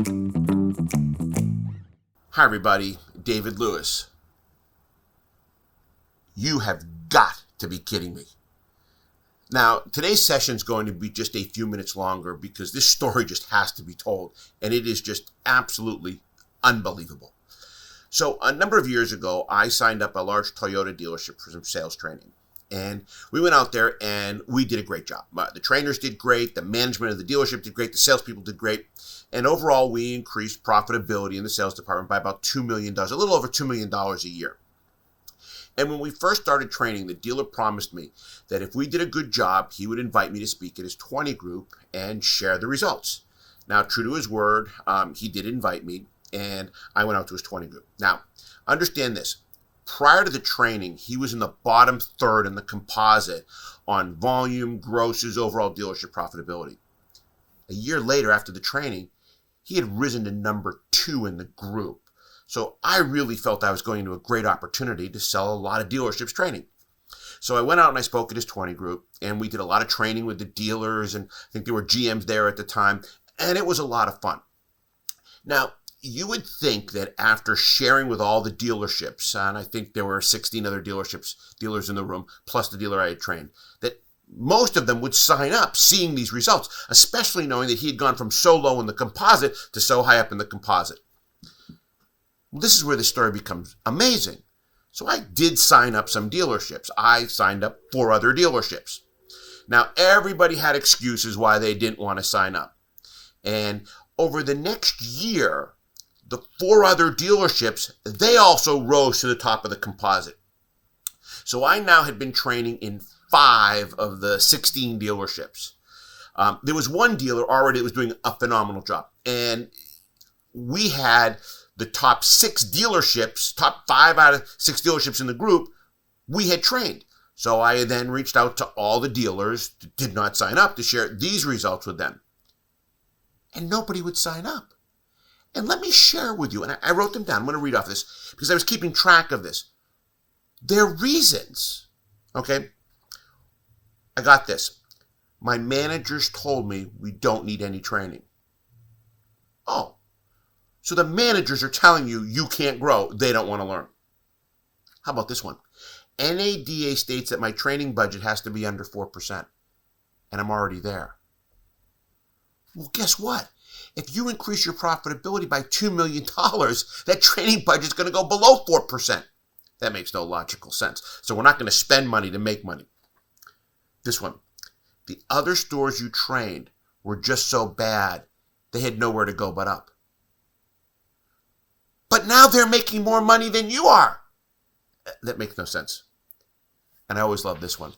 Hi everybody, David Lewis. You have got to be kidding me. Now, today's session is going to be just a few minutes longer because this story just has to be told, and it is just absolutely unbelievable. So a number of years ago, I signed up a large Toyota dealership for some sales training. And we went out there and we did a great job. The trainers did great, the management of the dealership did great, the salespeople did great. And overall, we increased profitability in the sales department by about $2 million, a little over $2 million a year. And when we first started training, the dealer promised me that if we did a good job, he would invite me to speak at his 20 group and share the results. Now, true to his word, he did invite me, and I went out to his 20 group. Now, understand this. Prior to the training, he was in the bottom third in the composite on volume, grosses, overall dealership profitability. A year later, after the training, he had risen to number 2 in the group. So I really felt I was going into a great opportunity to sell a lot of dealerships training. So I went out and I spoke at his 20 group, and we did a lot of training with the dealers, and I think there were GMs there at the time, and it was a lot of fun. Now, you would think that after sharing with all the dealerships, and I think there were 16 other dealers in the room, plus the dealer I had trained, that most of them would sign up seeing these results, especially knowing that he had gone from so low in the composite to so high up in the composite. Well, this is where the story becomes amazing. So I did sign up some dealerships. I signed up 4 other dealerships. Now, everybody had excuses why they didn't want to sign up. And over the next year, the 4 other dealerships, they also rose to the top of the composite. So I now had been training in 5 of the 16 dealerships. There was one dealer already that was doing a phenomenal job. And we had the top 6 dealerships, top 5 out of 6 dealerships in the group, we had trained. So I then reached out to all the dealers that did not sign up to share these results with them. And nobody would sign up. And let me share with you, and I wrote them down. I'm going to read off this because I was keeping track of this. Their reasons, okay? I got this. My managers told me we don't need any training. Oh, so the managers are telling you you can't grow. They don't want to learn. How about this one? NADA states that my training budget has to be under 4%, and I'm already there. Well, guess what? If you increase your profitability by $2 million, that training budget is going to go below 4%. That makes no logical sense. So we're not going to spend money to make money. This one. The other stores you trained were just so bad, they had nowhere to go but up. But now they're making more money than you are. That makes no sense. And I always love this one.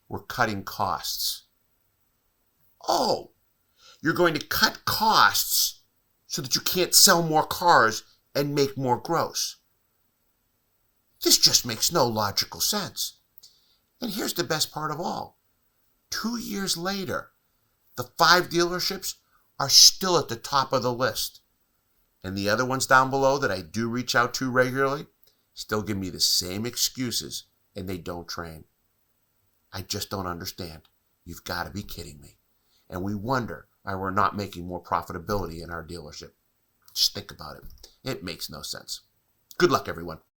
We're cutting costs. Oh, you're going to cut costs so that you can't sell more cars and make more gross. This just makes no logical sense. And here's the best part of all. 2 years later, the 5 dealerships are still at the top of the list. And the other ones down below that I do reach out to regularly still give me the same excuses, and they don't train. I just don't understand. You've got to be kidding me. And we wonder why we're not making more profitability in our dealership. Just think about it. It makes no sense. Good luck, everyone.